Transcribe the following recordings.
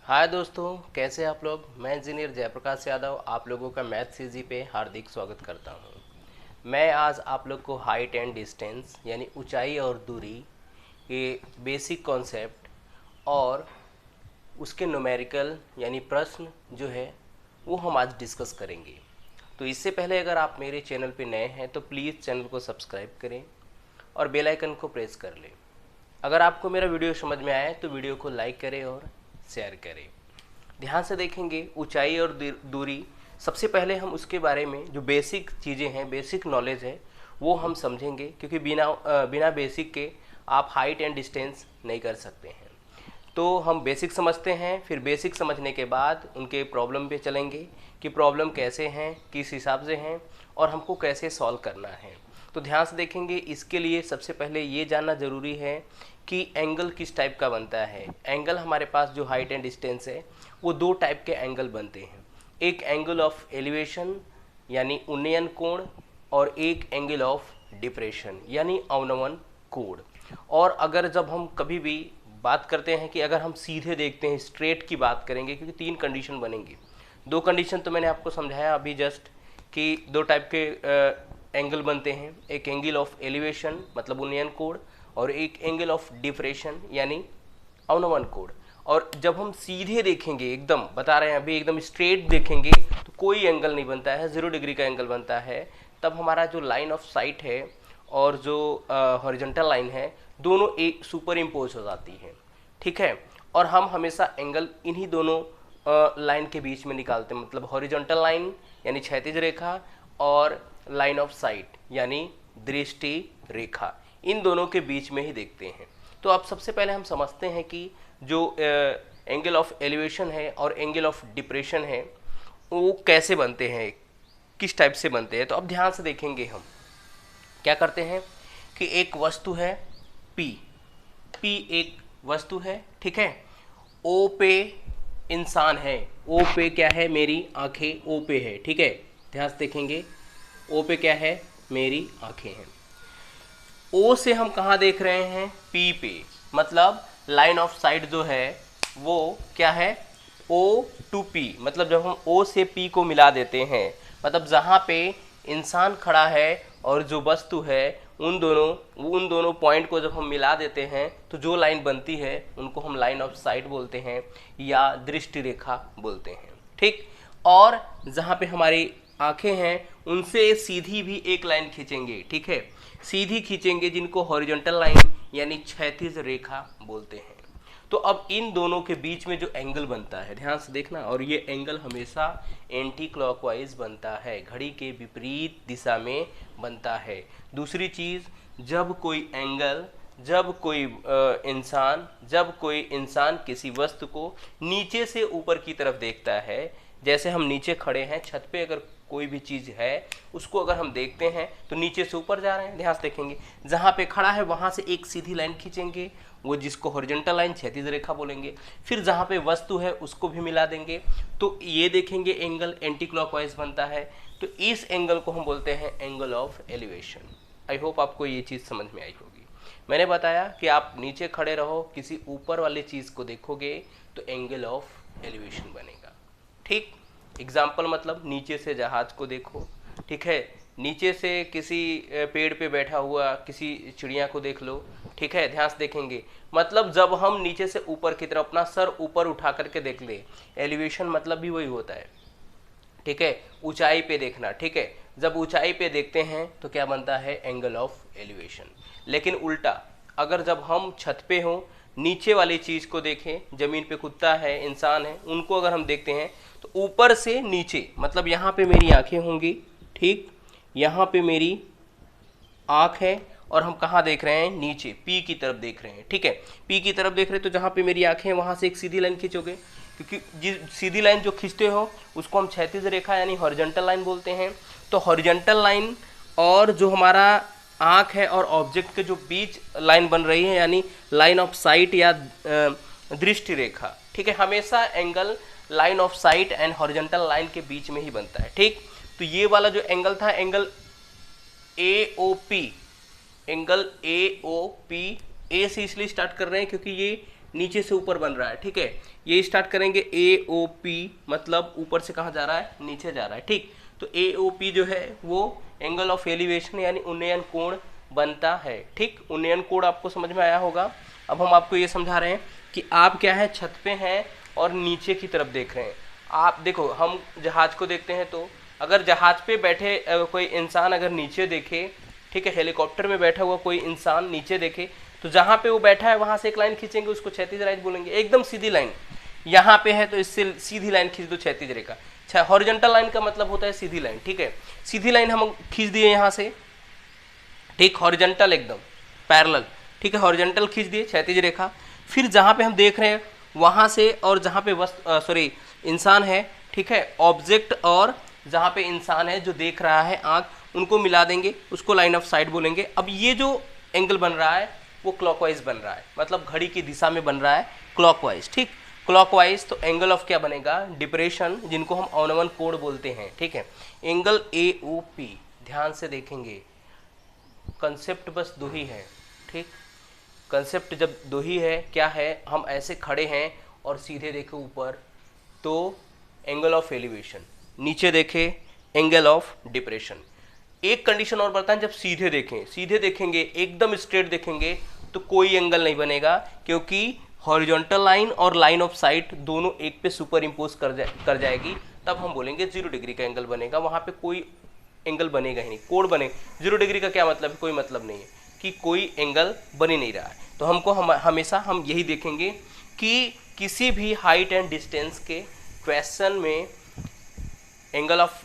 हाय दोस्तों, कैसे आप लोग। मैं इंजीनियर जयप्रकाश यादव आप लोगों का मैथ सीजी पे हार्दिक स्वागत करता हूँ। मैं आज आप लोग को हाइट एंड डिस्टेंस यानी ऊंचाई और दूरी के बेसिक कॉन्सेप्ट और उसके न्यूमेरिकल यानी प्रश्न जो है वो हम आज डिस्कस करेंगे। तो इससे पहले अगर आप मेरे चैनल पे नए हैं तो प्लीज़ चैनल को सब्सक्राइब करें और बेल आइकन को प्रेस कर लें। अगर आपको मेरा वीडियो समझ में आए तो वीडियो को लाइक करें और शेयर करें। ध्यान से देखेंगे ऊंचाई और दूरी। सबसे पहले हम उसके बारे में जो बेसिक चीज़ें हैं, बेसिक नॉलेज है, वो हम समझेंगे, क्योंकि बिना बेसिक के आप हाइट एंड डिस्टेंस नहीं कर सकते हैं। तो हम बेसिक समझते हैं, फिर बेसिक समझने के बाद उनके प्रॉब्लम पे चलेंगे कि प्रॉब्लम कैसे हैं, किस हिसाब से हैं और हमको कैसे सॉल्व करना है। तो ध्यान से देखेंगे। इसके लिए सबसे पहले ये जानना ज़रूरी है कि एंगल किस टाइप का बनता है। एंगल हमारे पास जो हाइट एंड डिस्टेंस है वो दो टाइप के एंगल बनते हैं। एक एंगल ऑफ एलिवेशन यानी उन्नयन कोण और एक एंगल ऑफ डिप्रेशन यानी अवनमन कोण। और अगर जब हम कभी भी बात करते हैं कि अगर हम सीधे देखते हैं, स्ट्रेट की बात करेंगे, क्योंकि तीन कंडीशन बनेंगी। दो कंडीशन तो मैंने आपको समझाया अभी जस्ट कि दो टाइप के एंगल बनते हैं। एक एंगल ऑफ एलिवेशन मतलब उन्नयन कोण और एक एंगल ऑफ डिप्रेशन यानी अवनमन कोण। और जब हम सीधे देखेंगे, एकदम बता रहे हैं अभी, एकदम स्ट्रेट देखेंगे तो कोई एंगल नहीं बनता है, 0 डिग्री का एंगल बनता है। तब हमारा जो लाइन ऑफ साइट है और जो हॉरिजॉन्टल लाइन है दोनों एक सुपर इम्पोज हो जाती है। ठीक है। और हम हमेशा एंगल इन्हीं दोनों लाइन के बीच में निकालते हैं, मतलब हॉरिजॉन्टल लाइन यानी क्षैतिज रेखा और लाइन ऑफ साइट यानी दृष्टि रेखा, इन दोनों के बीच में ही देखते हैं। तो अब सबसे पहले हम समझते हैं कि जो एंगल ऑफ एलिवेशन है और एंगल ऑफ डिप्रेशन है वो कैसे बनते हैं, किस टाइप से बनते हैं। तो अब ध्यान से देखेंगे हम क्या करते हैं कि एक वस्तु है पी। पी एक वस्तु है, ठीक है। ओ पे इंसान है। ओ पे क्या है, मेरी आंखें ओ पे है, ठीक है। ध्यान से देखेंगे, ओ पे क्या है, मेरी आंखें हैं। ओ से हम कहाँ देख रहे हैं, पी पे, मतलब लाइन ऑफ साइट जो है वो क्या है, ओ टू पी। मतलब जब हम ओ से पी को मिला देते हैं, मतलब जहाँ पे इंसान खड़ा है और जो वस्तु है उन दोनों पॉइंट को जब हम मिला देते हैं तो जो लाइन बनती है उनको हम लाइन ऑफ साइट बोलते हैं या दृष्टि रेखा बोलते हैं, ठीक। और जहाँ पे हमारी आंखें हैं उनसे सीधी भी एक लाइन खींचेंगे, ठीक है, सीधी खींचेंगे, जिनको हॉरिजॉन्टल लाइन यानी क्षैतिज रेखा बोलते हैं। तो अब इन दोनों के बीच में जो एंगल बनता है, ध्यान से देखना, और ये एंगल हमेशा एंटी क्लॉकवाइज बनता है, घड़ी के विपरीत दिशा में बनता है। दूसरी चीज़, जब कोई इंसान किसी वस्तु को नीचे से ऊपर की तरफ देखता है, जैसे हम नीचे खड़े हैं छत पे, अगर कोई भी चीज़ है उसको अगर हम देखते हैं तो नीचे से ऊपर जा रहे हैं, ध्यान से देखेंगे, जहाँ पे खड़ा है वहाँ से एक सीधी लाइन खींचेंगे, वो जिसको हॉरिजॉन्टल लाइन क्षैतिज रेखा बोलेंगे। फिर जहाँ पे वस्तु है उसको भी मिला देंगे, तो ये देखेंगे एंगल एंटी क्लॉकवाइज बनता है। तो इस एंगल को हम बोलते हैं angle of elevation. I hope आपको ये चीज़ समझ में आई होगी। मैंने बताया कि आप नीचे खड़े रहो, किसी ऊपर वाली चीज़ को देखोगे तो एंगल ऑफ एलिवेशन बनेगा, ठीक। एग्जाम्पल मतलब नीचे से जहाज को देखो, ठीक है, नीचे से किसी पेड़ पे बैठा हुआ किसी चिड़िया को देख लो, ठीक है, ध्यान से देखेंगे। मतलब जब हम नीचे से ऊपर की तरफ अपना सर ऊपर उठा करके देख ले, एलिवेशन मतलब भी वही होता है, ठीक है, ऊंचाई पे देखना, ठीक है। जब ऊंचाई पे देखते हैं तो क्या बनता है, एंगल ऑफ एलिवेशन। लेकिन उल्टा, अगर जब हम छत पे हों, नीचे वाली चीज़ को देखें, ज़मीन पे कुत्ता है, इंसान है, उनको अगर हम देखते हैं तो ऊपर से नीचे, मतलब यहाँ पे मेरी आंखें होंगी, ठीक, यहाँ पे मेरी आँख है और हम कहाँ देख रहे हैं, नीचे पी की तरफ देख रहे हैं, ठीक है। पी की तरफ देख रहे हैं तो जहाँ पे मेरी आंखें हैं वहाँ से एक सीधी लाइन खींचोगे, क्योंकि जिस सीधी लाइन जो खींचते हो उसको हम क्षैतिज रेखा यानी हॉरिजॉन्टल लाइन बोलते हैं। तो हॉरिजॉन्टल लाइन और जो हमारा आँख है और ऑब्जेक्ट के जो बीच लाइन बन रही है यानी लाइन ऑफ साइट या दृष्टि रेखा, ठीक है, हमेशा angle line of site and horizontal line के बीच में ही बनता है, ठीक। तो ये वाला जो एंगल था, angle A O P, angle A O P, A से इसलिए स्टार्ट कर रहे हैं क्योंकि ये नीचे से ऊपर बन रहा है, ठीक है। ये स्टार्ट करेंगे ए ओ पी, मतलब ऊपर से कहाँ जा रहा है, नीचे जा रहा है, ठीक। तो ए ओ पी जो है वो एंगल ऑफ एलिवेशन यानी उन्नयन कोण बनता है, ठीक। उन्नयन कोण आपको समझ में आया होगा। अब हम आपको ये समझा रहे हैं कि आप क्या है, छत पे हैं और नीचे की तरफ देख रहे हैं। आप देखो, हम जहाज को देखते हैं, तो अगर जहाज पे बैठे कोई इंसान अगर नीचे देखे, ठीक है, हेलीकॉप्टर में बैठा हुआ कोई इंसान नीचे देखे, तो जहाँ पे वो बैठा है वहाँ से एक लाइन खींचेंगे, उसको क्षैतिज लाइन बोलेंगे, एकदम सीधी लाइन। यहाँ पे है तो इससे सीधी लाइन खींच दो क्षैतिज रेखा। हॉरिजॉन्टल लाइन का मतलब होता है सीधी लाइन, ठीक है। सीधी लाइन हम खींच दिए यहाँ से, ठीक, हॉरिजॉन्टल एकदम पैरेलल, ठीक है, हॉरिजॉन्टल खींच दिए क्षैतिज रेखा। फिर जहाँ पे हम देख रहे हैं वहाँ से, और जहाँ पे सॉरी इंसान है, ठीक है, ऑब्जेक्ट और जहाँ पे इंसान है जो देख रहा है आँख, उनको मिला देंगे, उसको लाइन ऑफ साइट बोलेंगे। अब ये जो एंगल बन रहा है वो क्लॉकवाइज बन रहा है, मतलब घड़ी की दिशा में बन रहा है क्लॉकवाइज, ठीक, क्लॉकवाइज। तो एंगल ऑफ क्या बनेगा, डिप्रेशन, जिनको हम अवनमन कोण बोलते हैं, ठीक है। एंगल ए ओ पी, ध्यान से देखेंगे, कंसेप्ट बस दो ही है, ठीक। कंसेप्ट जब दो ही है, क्या है, हम ऐसे खड़े हैं और सीधे देखे ऊपर तो एंगल ऑफ एलिवेशन, नीचे देखे एंगल ऑफ डिप्रेशन। एक कंडीशन और बताएं, जब सीधे देखें, सीधे देखेंगे, एकदम स्ट्रेट देखेंगे तो कोई एंगल नहीं बनेगा, क्योंकि हॉरिजॉन्टल लाइन और लाइन ऑफ साइट दोनों एक पे सुपर इम्पोज कर जाएगी, तब हम बोलेंगे 0 डिग्री का एंगल बनेगा, वहां पे कोई एंगल बनेगा ही नहीं, कोण बने। 0 डिग्री का क्या मतलब है, कोई मतलब नहीं है कि कोई एंगल बन ही नहीं रहा है। तो हमको हमेशा हम यही देखेंगे कि किसी भी हाइट एंड डिस्टेंस के क्वेश्चन में एंगल ऑफ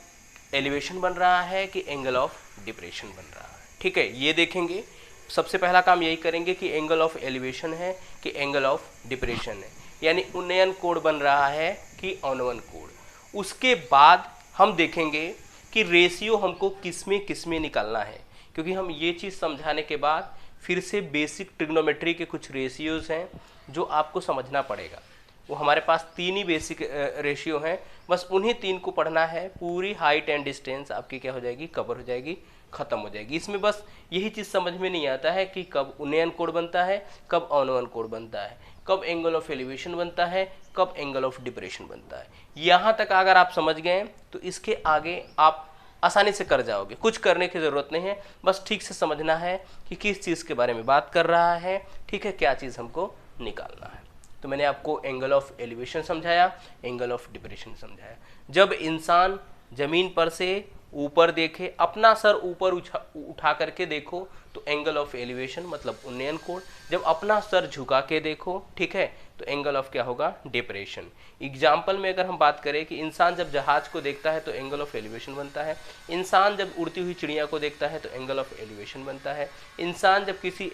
एलिवेशन बन रहा है कि एंगल ऑफ डिप्रेशन बन रहा है, ठीक है, ये देखेंगे। सबसे पहला काम यही करेंगे कि एंगल ऑफ एलिवेशन है कि एंगल ऑफ डिप्रेशन है, यानी उन्नयन कोण बन रहा है कि अवनमन कोण। उसके बाद हम देखेंगे कि रेशियो हमको किस में निकालना है, क्योंकि हम ये चीज़ समझाने के बाद फिर से बेसिक ट्रिग्नोमेट्री के कुछ रेशियोज हैं जो आपको समझना पड़ेगा। वो हमारे पास 3 ही बेसिक रेशियो हैं, बस उन्हीं 3 को पढ़ना है, पूरी हाइट एंड डिस्टेंस आपकी क्या हो जाएगी, कवर हो जाएगी, खत्म हो जाएगी। इसमें बस यही चीज़ समझ में नहीं आता है कि कब उन्नयन कोण बनता है, कब अवनमन कोण बनता है, कब एंगल ऑफ एलिवेशन बनता है, कब एंगल ऑफ डिप्रेशन बनता है। यहाँ तक अगर आप समझ गए तो इसके आगे आप आसानी से कर जाओगे, कुछ करने की ज़रूरत नहीं है, बस ठीक से समझना है कि किस चीज़ के बारे में बात कर रहा है, ठीक है, क्या चीज़ हमको निकालना है। तो मैंने आपको एंगल ऑफ एलिवेशन समझाया, एंगल ऑफ डिप्रेशन समझाया। जब इंसान जमीन पर से ऊपर देखे, अपना सर ऊपर उठा करके देखो तो एंगल ऑफ एलिवेशन मतलब उन्नयन कोण। जब अपना सर झुका के देखो, ठीक है, तो एंगल ऑफ क्या होगा, डिप्रेशन। एग्जाम्पल में अगर हम बात करें कि इंसान जब जहाज को देखता है तो एंगल ऑफ एलिवेशन बनता है, इंसान जब उड़ती हुई चिड़िया को देखता है तो एंगल ऑफ एलिवेशन बनता है, इंसान जब किसी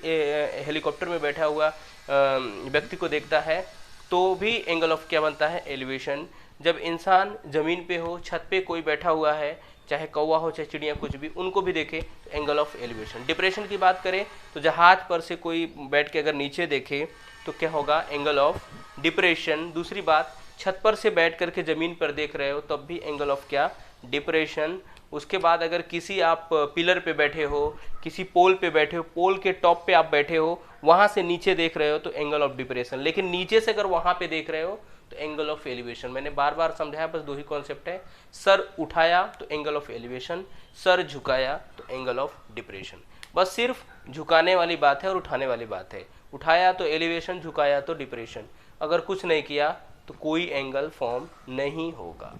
हेलीकॉप्टर में बैठा हुआ व्यक्ति को देखता है तो भी एंगल ऑफ क्या बनता है, एलिवेशन। जब इंसान जमीन पे हो, छत पे कोई बैठा हुआ है, चाहे कौवा हो चाहे चिड़िया कुछ भी, उनको भी देखे तो एंगल ऑफ एलिवेशन। डिप्रेशन की बात करें तो जहाज पर से कोई बैठ के अगर नीचे देखे तो क्या होगा, एंगल ऑफ डिप्रेशन। दूसरी बात, छत पर से बैठ करके ज़मीन पर देख रहे हो तब भी एंगल ऑफ क्या, डिप्रेशन। उसके बाद अगर किसी आप पिलर पे बैठे हो, किसी पोल पे बैठे हो, पोल के टॉप पे आप बैठे हो, वहाँ से नीचे देख रहे हो तो एंगल ऑफ डिप्रेशन। लेकिन नीचे से अगर वहाँ पे देख रहे हो तो एंगल ऑफ एलिवेशन। मैंने बार बार समझाया, बस 2 ही कॉन्सेप्ट है, सर उठाया तो एंगल ऑफ एलिवेशन, सर झुकाया तो एंगल ऑफ डिप्रेशन। बस सिर्फ झुकाने वाली बात है और उठाने वाली बात है, उठाया तो एलिवेशन, झुकाया तो डिप्रेशन। अगर कुछ नहीं किया तो कोई एंगल फॉर्म नहीं होगा।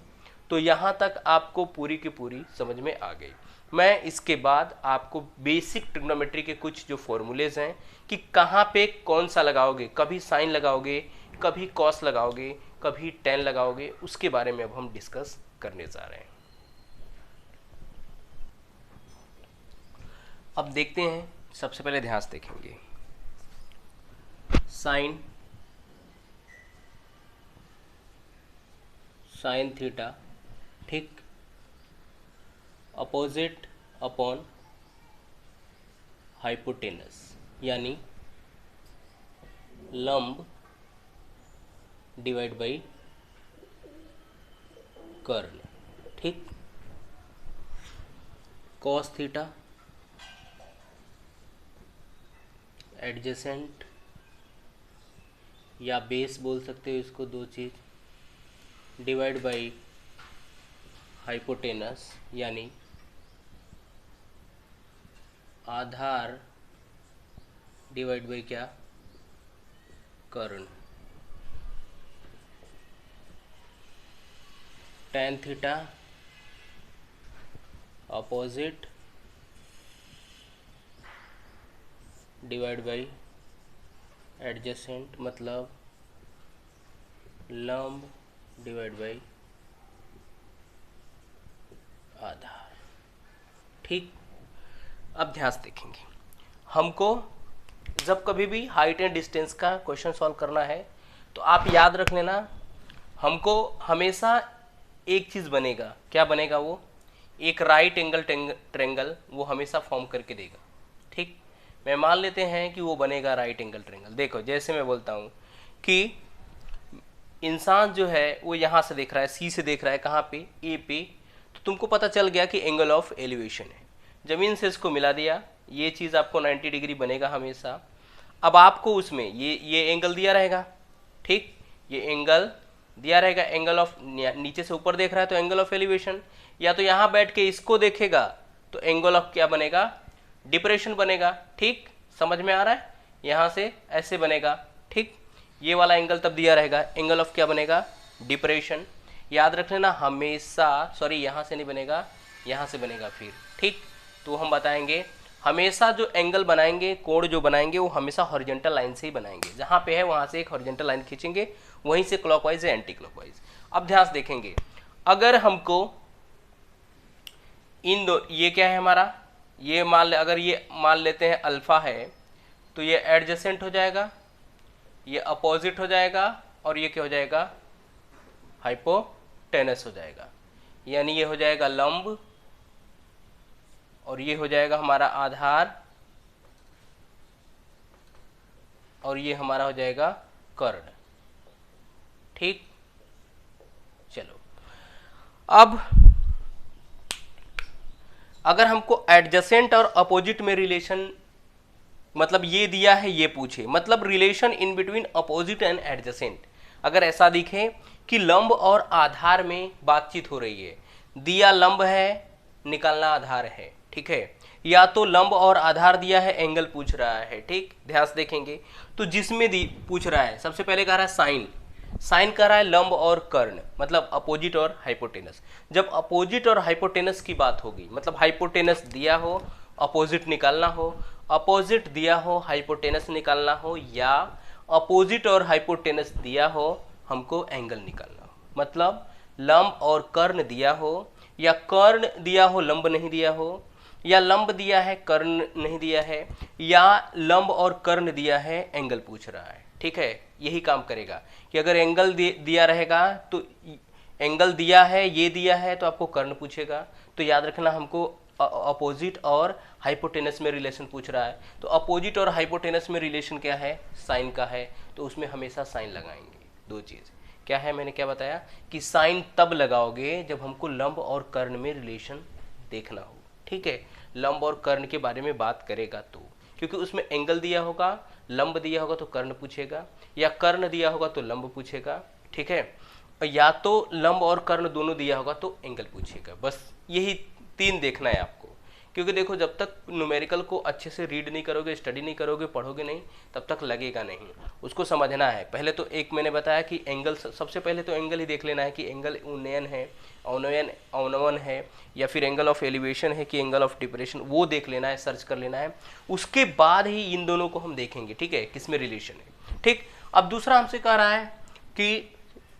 तो यहाँ तक आपको पूरी की पूरी समझ में आ गई। मैं इसके बाद आपको बेसिक ट्रिग्नोमेट्री के कुछ जो फॉर्मूलेज हैं कि कहाँ पे कौन सा लगाओगे, कभी साइन लगाओगे, कभी कॉस लगाओगे, कभी टेन लगाओगे, उसके बारे में अब हम डिस्कस करने जा रहे हैं। अब देखते हैं, सबसे पहले ध्यान से देखेंगे साइन थीटा, ठीक, अपोजिट अपॉन हाइपोटेनस, यानी लंब डिवाइड बाई कर्ण, ठीक। कॉस थीटा एडजेसेंट या बेस बोल सकते हो इसको, दो चीज़, डिवाइड बाई हाइपोटेनस यानी आधार डिवाइड बाई क्या, कर्ण। tan theta opposite divide by adjacent, मतलब लंब डिवाइड बाई आधार। ठीक, अब ध्यान से देखेंगे, हमको जब कभी भी हाइट एंड डिस्टेंस का क्वेश्चन सॉल्व करना है तो आप याद रख लेना, हमको हमेशा एक चीज़ बनेगा, क्या बनेगा वो, एक राइट एंगल ट्रेंगल वो हमेशा फॉर्म करके देगा। ठीक, मैं मान लेते हैं कि वो बनेगा राइट एंगल ट्रेंगल। देखो जैसे मैं बोलता हूँ कि इंसान जो है वो यहाँ से देख रहा है, सी से देख रहा है, कहाँ पे, ए पे, तो तुमको पता चल गया कि एंगल ऑफ एलिवेशन है, ज़मीन से इसको मिला दिया, ये चीज़ आपको 90 डिग्री बनेगा हमेशा। अब आपको उसमें ये एंगल दिया रहेगा, ठीक, ये एंगल दिया रहेगा, एंगल ऑफ, नीचे से ऊपर देख रहा है तो एंगल ऑफ एलिवेशन, या तो यहाँ बैठ के इसको देखेगा तो एंगल ऑफ क्या बनेगा, डिप्रेशन बनेगा। ठीक, समझ में आ रहा है, यहाँ से ऐसे बनेगा। ठीक, ये वाला एंगल तब दिया रहेगा, एंगल ऑफ क्या बनेगा, डिप्रेशन। याद रख लेना हमेशा, सॉरी यहाँ से नहीं बनेगा, यहाँ से बनेगा फिर। ठीक, तो हम बताएंगे हमेशा जो एंगल बनाएंगे, कोण जो बनाएंगे वो हमेशा हॉरिजॉन्टल लाइन से ही बनाएंगे, जहाँ पे है वहाँ से एक हॉरिजॉन्टल लाइन खींचेंगे, वहीं से क्लॉकवाइज या एंटी क्लॉकवाइज। अब ध्यान से देखेंगे, अगर हमको इन दो, ये क्या है हमारा, ये अगर ये मान लेते हैं अल्फा है तो ये एडजेसेंट हो जाएगा, ये अपोजिट हो जाएगा, और ये क्या हो जाएगा, हाइपोटेनस हो जाएगा, यानी ये हो जाएगा लंब और ये हो जाएगा हमारा आधार और ये हमारा हो जाएगा कर्ण। ठीक, चलो अब अगर हमको एडजेसेंट और अपोजिट में रिलेशन, मतलब ये दिया है, ये पूछे, मतलब relation in between opposite and adjacent, अगर ऐसा दिखे कि लंब और आधार में बातचीत हो रही है, दिया लंब है, निकालना आधार है, ठीक है, या तो लंब और आधार दिया है, एंगल पूछ रहा है। ठीक, ध्यान से देखेंगे, तो जिसमें पूछ रहा है, सबसे पहले कह रहा है साइन, साइन कह रहा है लंब और कर्ण, मतलब अपोजिट और हाइपोटेनस। जब अपोजिट और हाइपोटेनस की बात होगी, मतलब हाइपोटेनस दिया हो, अपोजिट निकालना हो, अपोजिट दिया हो, हाइपोटेनस निकालना हो, या अपोजिट और हाइपोटेनस दिया हो, हमको एंगल निकालना हो, मतलब लंब और कर्ण दिया हो, या कर्ण दिया हो लंब नहीं दिया हो, या लंब दिया है कर्ण नहीं दिया है, या लंब और कर्ण दिया है, एंगल पूछ रहा है। ठीक है, यही काम करेगा कि अगर एंगल दिया रहेगा तो एंगल दिया है, ये दिया है तो आपको कर्ण पूछेगा। तो याद रखना हमको अपोजिट और हाइपोटेनस में रिलेशन पूछ रहा है, तो अपोजिट और हाइपोटेनस में रिलेशन क्या है, साइन का है, तो उसमें हमेशा साइन लगाएंगे। दो चीज़ क्या है, मैंने क्या बताया कि साइन तब लगाओगे जब हमको लंब और कर्ण में रिलेशन देखना हो। ठीक है, लंब और कर्ण के बारे में बात करेगा तो, क्योंकि उसमें एंगल दिया होगा, लंब दिया होगा तो कर्ण पूछेगा, या कर्ण दिया होगा तो लंब पूछेगा। ठीक है, या तो लंब और कर्ण दोनों दिया होगा तो एंगल पूछेगा। बस यही तीन देखना है आपको, क्योंकि देखो जब तक न्यूमेरिकल को अच्छे से रीड नहीं करोगे, स्टडी नहीं करोगे, पढ़ोगे नहीं, तब तक लगेगा नहीं, उसको समझना है। पहले तो एक मैंने बताया कि एंगल, सबसे पहले तो एंगल ही देख लेना है कि एंगल उन्नयन है, अवनवन है, या फिर एंगल ऑफ एलिवेशन है कि एंगल ऑफ डिप्रेशन, वो देख लेना है, सर्च कर लेना है। उसके बाद ही इन दोनों को हम देखेंगे, ठीक है, किसमें रिलेशन है। ठीक, अब दूसरा हमसे कह रहा है कि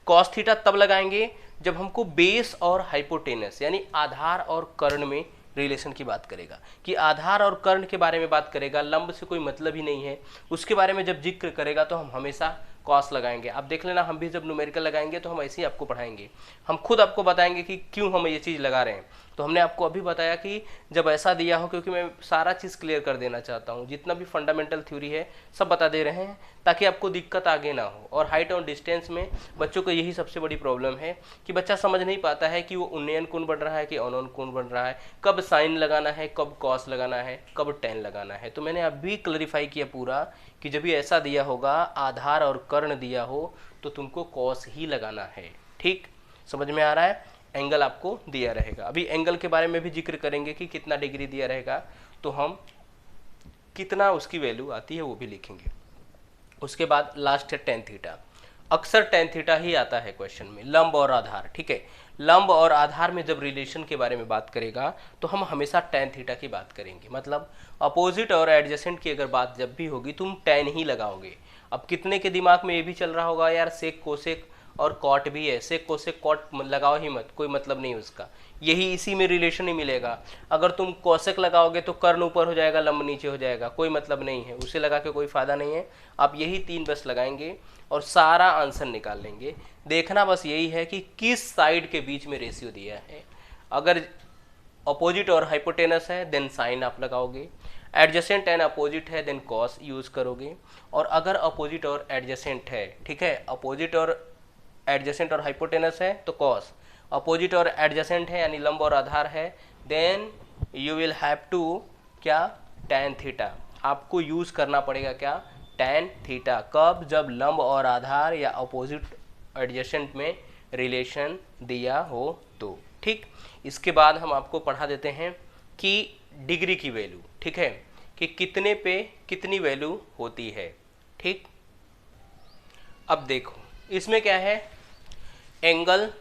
कॉस थीटा तब लगाएंगे जब हमको बेस और हाइपोटेनस यानी आधार और कर्ण में रिलेशन की बात करेगा, कि आधार और कर्ण के बारे में बात करेगा, लंब से कोई मतलब ही नहीं है, उसके बारे में जब जिक्र करेगा तो हम हमेशा कॉस लगाएंगे। आप देख लेना, हम भी जब न्यूमेरिकल लगाएंगे तो हम ऐसे ही आपको पढ़ाएंगे, हम खुद आपको बताएंगे कि क्यों हम ये चीज़ लगा रहे हैं। तो हमने आपको अभी बताया कि जब ऐसा दिया हो, क्योंकि मैं सारा चीज़ क्लियर कर देना चाहता हूँ, जितना भी फंडामेंटल थ्योरी है सब बता दे रहे हैं ताकि आपको दिक्कत आगे ना हो। और हाइट और डिस्टेंस में बच्चों को यही सबसे बड़ी प्रॉब्लम है कि बच्चा समझ नहीं पाता है कि वो उन्नयन कोण बन रहा है कि अवनयन कोण बन रहा है, कब साइन लगाना है, कब कॉस लगाना है, कब टेन लगाना है। तो मैंने अभी क्लैरिफाई किया पूरा कि जब भी ऐसा दिया होगा आधार और कर्ण दिया हो तो तुमको कॉस ही लगाना है। ठीक, समझ में आ रहा है। एंगल आपको दिया रहेगा। अभी एंगल के बारे में भी जिक्र करेंगे कि कितना डिग्री दिया रहेगा, तो हम कितना उसकी वैल्यू आती है वो भी लिखेंगे। उसके बाद लास्ट है टेन थीटा। अक्सर टेन थीटा ही आता है क्वेश्चन में, लंब और आधार। ठीक है, लंब और आधार में जब रिलेशन के बारे में बात करेगा तो हम हमेशा टेन थीटा की बात करेंगे। मतलब अपोजिट और एडजेसेंट की अगर बात जब भी होगी तुम टेन ही लगाओगे। अब कितने के दिमाग में ये भी चल रहा होगा यार सेक कोसेक और कॉट भी है, सेक कोसेक कॉट लगाओ ही मत, कोई मतलब नहीं उसका, यही इसी में रिलेशन ही मिलेगा। अगर तुम कोसेक लगाओगे तो कर्ण ऊपर हो जाएगा, लंब नीचे हो जाएगा, कोई मतलब नहीं है, उसे लगा के कोई फायदा नहीं है। आप यही तीन बस लगाएंगे और सारा आंसर निकाल लेंगे। देखना बस यही है कि किस साइड के बीच में रेशियो दिया है। अगर अपोजिट और हाइपोटेनस है देन साइन आप लगाओगे, एडजेसेंट एंड अपोजिट है देन कॉस यूज करोगे, और अगर अपोजिट और एडजेसेंट है, ठीक है, अपोजिट और एडजेसेंट और हाइपोटेनस है तो कॉस, अपोजिट और एडजेसेंट है यानी लंब और आधार है then you will have to क्या, टैन थीटा। आपको यूज करना पड़ेगा क्या, टैन थीटा। कब, जब लंब और आधार या अपोजिट एडजेसेंट में रिलेशन दिया हो तो। ठीक, इसके बाद हम आपको पढ़ा देते हैं कि डिग्री की वैल्यू, ठीक है, कि कितने पे कितनी वैल्यू होती है। ठीक, अब देखो इसमें क्या है, एंगल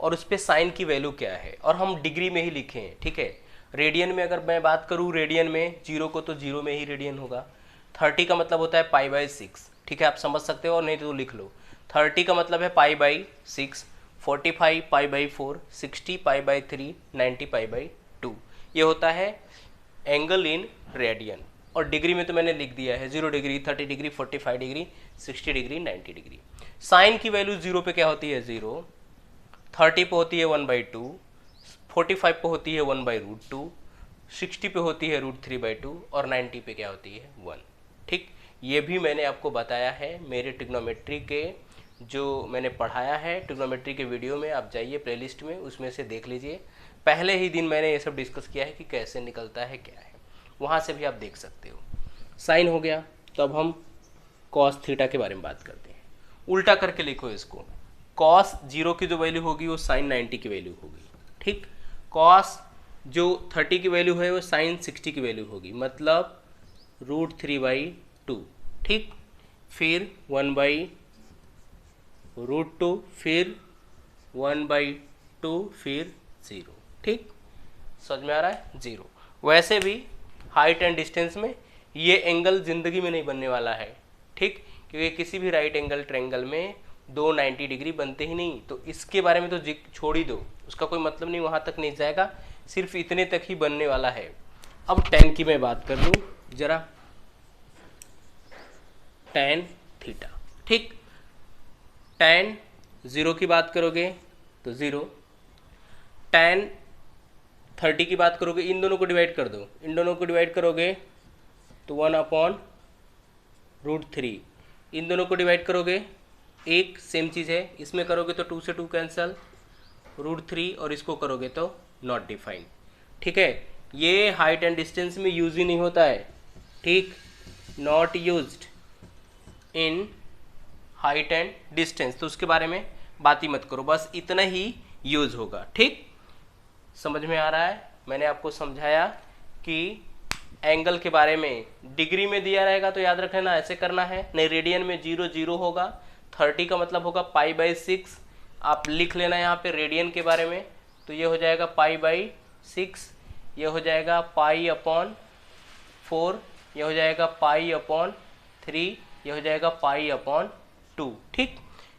और उस पर साइन की वैल्यू क्या है, और हम डिग्री में ही लिखे हैं। ठीक है, रेडियन में अगर मैं बात करूँ, रेडियन में जीरो को तो जीरो में ही रेडियन होगा। 30 का मतलब होता है पाई/6। ठीक है, आप समझ सकते हो और नहीं तो लिख लो। 30 का मतलब है पाई/6, 45 पाई/4, 60 पाई/3, 90 पाई/2। ये होता है एंगल इन रेडियन। और डिग्री में तो मैंने लिख दिया है 0 degree, 30 degree, 45 degree, 60 degree, 90 degree. Sine की वैल्यू 0 पे क्या होती है 0, 30 पे होती है 1/2, 45 पे होती है 1/√2, 60 पे होती है √3/2 और 90 पे क्या होती है 1। ठीक, ये भी मैंने आपको बताया है मेरे ट्रिग्नोमेट्री के जो मैंने पढ़ाया है ट्रिग्नोमेट्री के वीडियो में, आप जाइए प्लेलिस्ट में उसमें से देख लीजिए। पहले ही दिन मैंने ये सब डिस्कस किया है कि कैसे निकलता है क्या है, वहाँ से भी आप देख सकते हो। साइन हो गया, तो अब हम कॉस थीटा के बारे में बात करते हैं। उल्टा करके लिखो इसको, कॉस 0 की जो वैल्यू होगी वो साइन 90 की वैल्यू होगी। ठीक, कॉस जो 30 की वैल्यू है वो साइन 60 की वैल्यू होगी, मतलब √3/2। ठीक, फिर 1/√2, फिर 1/2, फिर 0। ठीक, समझ में आ रहा है, 0। वैसे भी हाइट एंड डिस्टेंस में ये एंगल जिंदगी में नहीं बनने वाला है। ठीक, क्योंकि किसी भी राइट एंगल ट्रायंगल में 2 90 डिग्री बनते ही नहीं, तो इसके बारे में तो छोड़ ही दो, उसका कोई मतलब नहीं, वहाँ तक नहीं जाएगा, सिर्फ इतने तक ही बनने वाला है। अब टैन की मैं बात कर लूँ जरा, टैन थीटा। ठीक, टैन 0 की बात करोगे तो 0, टैन 30 की बात करोगे, इन दोनों को डिवाइड कर दो, इन दोनों को डिवाइड करोगे तो 1/√3, इन दोनों को डिवाइड करोगे एक सेम चीज़ है, इसमें करोगे तो 2 से 2 कैंसल, √3 और इसको करोगे तो नॉट डिफाइंड। ठीक है, ये हाइट एंड डिस्टेंस में यूज ही नहीं होता है। ठीक, not used in height and distance, तो उसके बारे में बात ही मत करो, बस इतना ही यूज होगा। ठीक, समझ में आ रहा है। मैंने आपको समझाया कि एंगल के बारे में डिग्री में दिया रहेगा तो याद रख लेना ऐसे करना है, नहीं रेडियन में 0 0 होगा, 30 का मतलब होगा पाई/6, आप लिख लेना यहाँ पे रेडियन के बारे में, तो ये हो जाएगा पाई/6, ये हो जाएगा पाई/4, ये हो जाएगा पाई/3, ये हो जाएगा पाई/2। ठीक,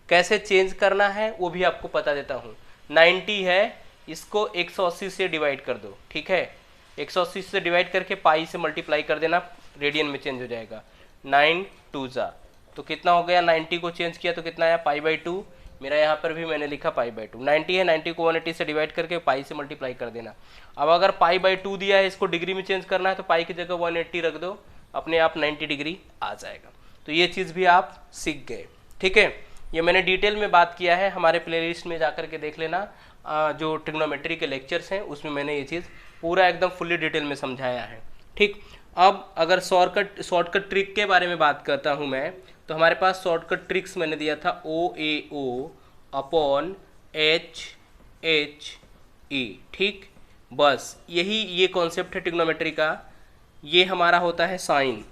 कैसे चेंज करना है वो भी आपको बता देता हूँ। 90 है, इसको 180 से डिवाइड कर दो। ठीक है, 180 से डिवाइड करके पाई से मल्टीप्लाई कर देना, रेडियन में चेंज हो जाएगा। 9 2 जा तो कितना हो गया, 90 को चेंज किया तो कितना आया पाई/2, मेरा यहाँ पर भी मैंने लिखा पाई/2। 90 है, 90 को 180 से डिवाइड करके पाई से मल्टीप्लाई कर देना। अब अगर पाई/2 दिया है, इसको डिग्री में चेंज करना है तो पाई की जगह 180 रख दो, अपने आप 90 डिग्री आ जाएगा। तो ये चीज़ भी आप सीख गए। ठीक है, ये मैंने डिटेल में बात किया है, हमारे प्लेलिस्ट में जाकर के देख लेना, जो ट्रिग्नोमेट्री के लेक्चर्स हैं उसमें मैंने ये चीज़ पूरा एकदम फुल्ली डिटेल में समझाया है। ठीक, अब अगर शॉर्टकट ट्रिक के बारे में बात करता हूँ मैं, तो हमारे पास शॉर्टकट ट्रिक्स मैंने दिया था OAO अपॉन HHE, ठीक। बस यही ये कॉन्सेप्ट है ट्रिग्नोमेट्री का। ये हमारा होता है साइन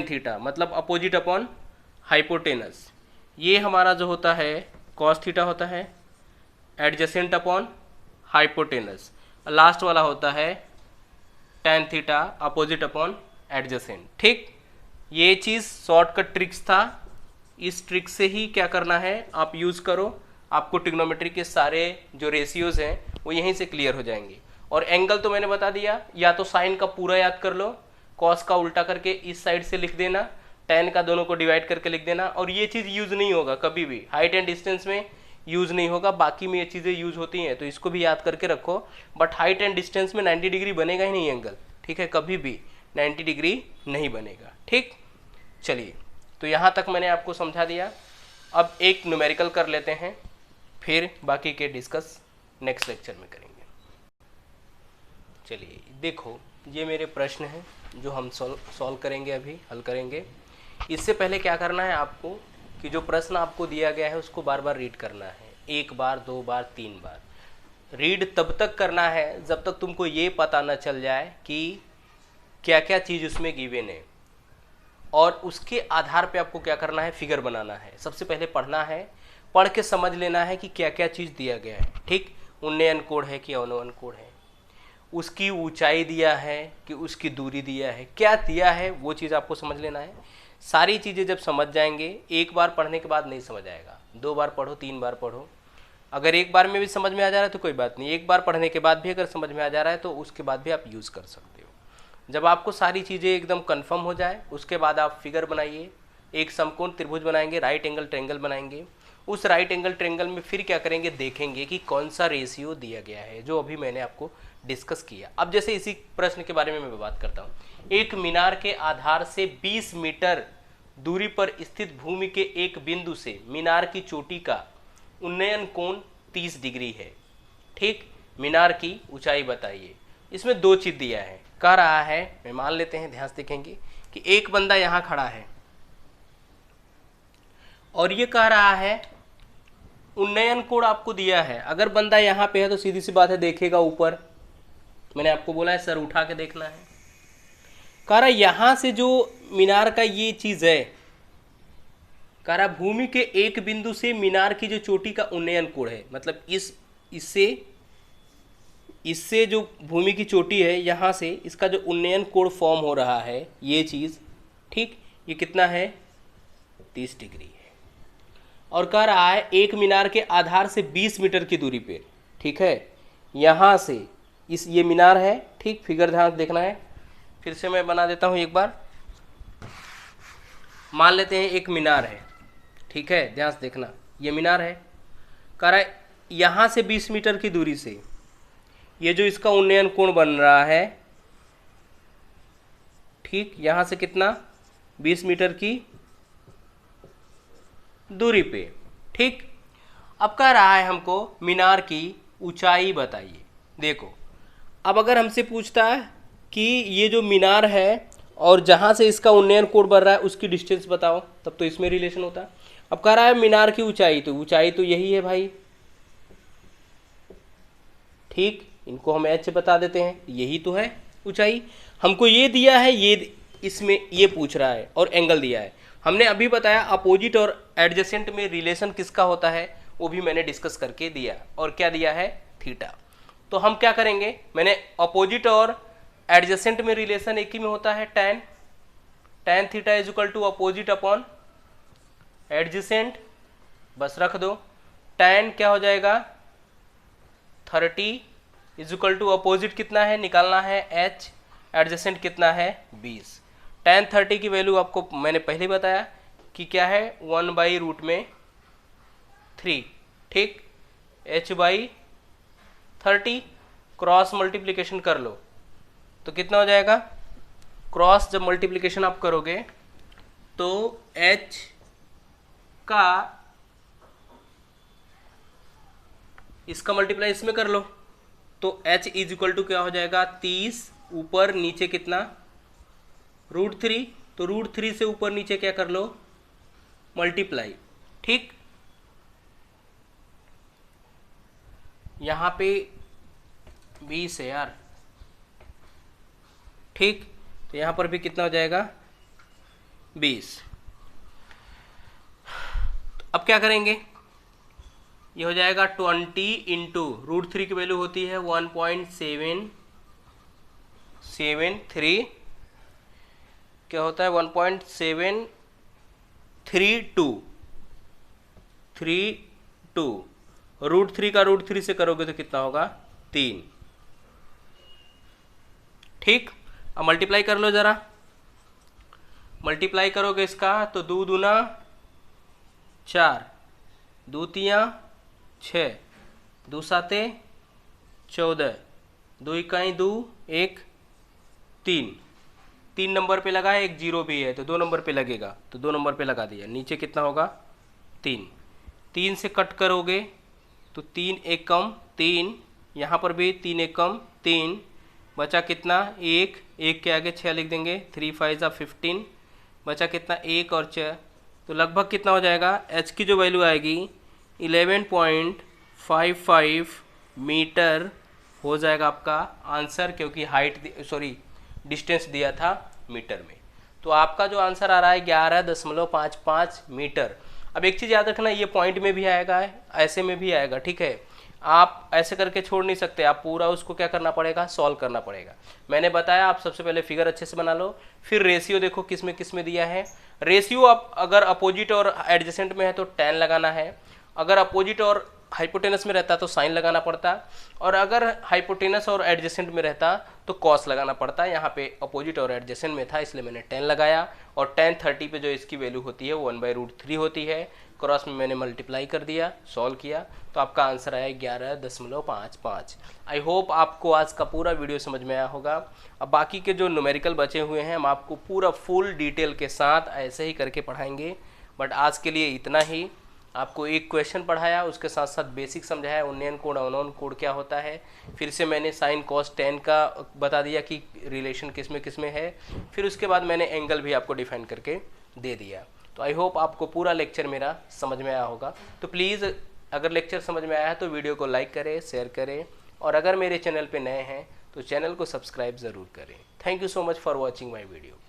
थीटा, मतलब अपोजिट अपॉन हाइपोटेनस। ये हमारा जो होता है कॉस थीटा होता है, एडजेसेंट अपॉन हाइपोटेनस। लास्ट वाला होता है tan theta opposite upon adjacent, ठीक। ये चीज़ शॉर्टकट ट्रिक्स था। इस ट्रिक से ही क्या करना है आप यूज़ करो, आपको ट्रिग्नोमेट्री के सारे जो रेशियोज हैं वो यहीं से क्लियर हो जाएंगे। और एंगल तो मैंने बता दिया, या तो साइन का पूरा याद कर लो, कॉस का उल्टा करके इस साइड से लिख देना, tan का दोनों को डिवाइड करके लिख देना। और ये चीज़ यूज़ नहीं होगा कभी भी, हाइट एंड डिस्टेंस में यूज़ नहीं होगा, बाकी में ये चीज़ें यूज़ होती हैं, तो इसको भी याद करके रखो। बट हाइट एंड डिस्टेंस में 90 डिग्री बनेगा ही नहीं एंगल, ठीक है, कभी भी 90 डिग्री नहीं बनेगा, ठीक। चलिए, तो यहाँ तक मैंने आपको समझा दिया। अब एक न्यूमेरिकल कर लेते हैं, फिर बाकी के डिस्कस नेक्स्ट लेक्चर में करेंगे। चलिए देखो, ये मेरे प्रश्न हैं जो हम सॉल्व करेंगे, अभी हल करेंगे। इससे पहले क्या करना है आपको कि जो प्रश्न आपको दिया गया है उसको बार बार रीड करना है, 1 बार 2 बार 3 बार। रीड तब तक करना है जब तक तुमको ये पता न चल जाए कि क्या क्या चीज़ उसमें गिवन है, और उसके आधार पे आपको क्या करना है, फिगर बनाना है। सबसे पहले पढ़ना है, पढ़ के समझ लेना है कि क्या क्या चीज़ दिया गया है, ठीक। उन्नयन कोण है कि अवनयन कोण है, उसकी ऊंचाई दिया है कि उसकी दूरी दिया है, क्या दिया है वो चीज़ आपको समझ लेना है। सारी चीज़ें जब समझ जाएंगे, एक बार पढ़ने के बाद नहीं समझ आएगा, 2 बार पढ़ो 3 बार पढ़ो। अगर एक बार में भी समझ में आ जा रहा है तो कोई बात नहीं, एक बार पढ़ने के बाद भी अगर समझ में आ जा रहा है तो उसके बाद भी आप यूज़ कर सकते हो। जब आपको सारी चीज़ें एकदम कंफर्म हो जाए उसके बाद आप फिगर बनाइए, एक समकोण त्रिभुज बनाएंगे, राइट एंगल ट्रायंगल बनाएंगे। उस राइट एंगल ट्रायंगल में फिर क्या करेंगे, देखेंगे कि कौन सा रेशियो दिया गया है, जो अभी मैंने आपको डिस्कस किया। अब जैसे इसी प्रश्न के बारे में मैं बात करता हूँ, एक मीनार के आधार से 20 मीटर दूरी पर स्थित भूमि के एक बिंदु से मीनार की चोटी का उन्नयन कोण 30 डिग्री है, ठीक। मीनार की ऊंचाई बताइए। इसमें 2 चीज़ दिया है, कह रहा है, मैं मान लेते हैं, ध्यान से देखेंगे कि एक बंदा यहाँ खड़ा है और ये कह रहा है उन्नयन कोण आपको दिया है। अगर बंदा यहाँ पे है तो सीधी सी बात है देखेगा ऊपर, मैंने आपको बोला है सर उठा के देखना है। कह रहा यहाँ से जो मीनार का ये चीज़ है, कह रहा भूमि के एक बिंदु से मीनार की जो चोटी का उन्नयन कोण है, मतलब इससे जो भूमि की चोटी है यहाँ से इसका जो उन्नयन कोण फॉर्म हो रहा है, ये चीज़, ठीक, ये कितना है, 30 डिग्री है। और कह रहा है एक मीनार के आधार से 20 मीटर की दूरी पे, ठीक है, यहाँ से ये मीनार है, ठीक। फिगर ध्यान से देखना है, फिर से मैं बना देता हूँ एक बार। मान लेते हैं एक मीनार है, ठीक है, ध्यान से देखना, ये मीनार है। कह रहा है यहाँ से 20 मीटर की दूरी से ये जो इसका उन्नयन कोण बन रहा है, ठीक, यहाँ से कितना, 20 मीटर की दूरी पे, ठीक। अब कह रहा है हमको मीनार की ऊंचाई बताइए। देखो, अब अगर हमसे पूछता है कि ये जो मीनार है और जहाँ से इसका उन्नयन कोण बन रहा है उसकी डिस्टेंस बताओ, तब तो इसमें रिलेशन होता है। अब कह रहा है मीनार की ऊंचाई, तो ऊंचाई तो यही है भाई, ठीक, इनको हम h बता देते हैं, यही तो है ऊंचाई। हमको ये दिया है, ये इसमें ये पूछ रहा है, और एंगल दिया है। हमने अभी बताया अपोजिट और एडजेसेंट में रिलेशन किसका होता है, वो भी मैंने डिस्कस करके दिया, और क्या दिया है, थीटा। तो हम क्या करेंगे, मैंने अपोजिट और एडजेसेंट में रिलेशन एक ही में होता है, tan theta is equal to opposite upon adjacent, बस रख दो। tan क्या हो जाएगा, 30 इज इक्वल टू अपोजिट कितना है, निकालना है h, एडजेसेंट कितना है, 20। tan 30 की वैल्यू आपको मैंने पहले बताया कि क्या है, 1/√3, ठीक। h/30 क्रॉस मल्टीप्लिकेशन कर लो तो कितना हो जाएगा, क्रॉस जब मल्टीप्लिकेशन आप करोगे तो h का इसका मल्टीप्लाई इसमें कर लो, तो h इज इक्वल टू क्या हो जाएगा, 30 ऊपर नीचे कितना, √3, तो √3 से ऊपर नीचे क्या कर लो, मल्टीप्लाई। ठीक, यहाँ पे 20 है यार, ठीक, तो यहाँ पर भी कितना हो जाएगा, 20। तो अब क्या करेंगे, ये हो जाएगा 20 इंटू √3 की वैल्यू होती है 1.773, क्या होता है 1.732, √3 का √3 से करोगे तो कितना होगा, 3। ठीक, अब मल्टीप्लाई कर लो जरा, मल्टीप्लाई करोगे इसका तो 2 दूना 4, 2 तियां 6, 2 साते 14, 2 इकाई 2, 1 3, 3 नंबर पे लगा है, एक जीरो भी है तो 2 नंबर पे लगेगा, तो 2 नंबर पे लगा दिया, नीचे कितना होगा 3, 3 से कट करोगे तो 3 एक कम 3, यहाँ पर भी 3 एक कम 3, बचा कितना 1, 1 के आगे 6 लिख देंगे, 3 5 जा 15, बचा कितना 1 और 6, तो लगभग कितना हो जाएगा, h की जो वैल्यू आएगी 11.55 मीटर हो जाएगा आपका आंसर, क्योंकि डिस्टेंस दिया था मीटर में। तो आपका जो आंसर आ रहा है 11.55 मीटर। अब एक चीज़ याद रखना, ये पॉइंट में भी आएगा, ऐसे में भी आएगा, ठीक है, आप ऐसे करके छोड़ नहीं सकते, आप पूरा उसको क्या करना पड़ेगा, सॉल्व करना पड़ेगा। मैंने बताया आप सबसे पहले फिगर अच्छे से बना लो, फिर रेशियो देखो किस में दिया है। रेशियो आप अगर अपोजिट और एडजेसेंट में है तो tan लगाना है, अगर अपोजिट और हाइपोटेनस में रहता तो साइन लगाना पड़ता, और अगर हाइपोटेनस और एडजेसेंट में रहता तो कॉस लगाना पड़ता। यहाँ पे अपोजिट और एडजेसेंट में था इसलिए मैंने tan लगाया, और tan 30 पे जो इसकी वैल्यू होती है वो 1/√3 होती है, क्रॉस में मैंने मल्टीप्लाई कर दिया, सॉल्व किया, तो आपका आंसर आया 11.55। आई होप आपको आज का पूरा वीडियो समझ में आया होगा। अब बाकी के जो न्यूमेरिकल बचे हुए हैं हम आपको पूरा फुल डिटेल के साथ ऐसे ही करके पढ़ाएंगे, बट आज के लिए इतना ही। आपको एक क्वेश्चन पढ़ाया, उसके साथ साथ बेसिक समझाया, उन्नयन कोड अवनयन कोड क्या होता है, फिर से मैंने साइन कॉस tan का बता दिया कि रिलेशन किस में है, फिर उसके बाद मैंने एंगल भी आपको डिफाइन करके दे दिया। तो आई होप आपको पूरा लेक्चर मेरा समझ में आया होगा। तो प्लीज़ अगर लेक्चर समझ में आया है तो वीडियो को लाइक करें, शेयर करें, और अगर मेरे चैनल पे नए हैं तो चैनल को सब्सक्राइब ज़रूर करें। Thank you so much for watching my video.